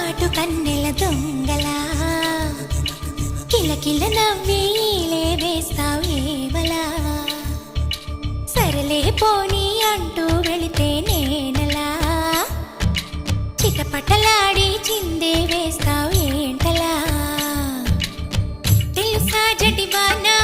కాటు కన్నెల దొంగలా కిలకిల నవ్వీలే వేస్తావు ఏవలా సరలే పోనీ అంటూ వెళితే నేనలా చిటపటలాడి చిందే వేస్తావు ఏంటలా తెలుసా జటివానా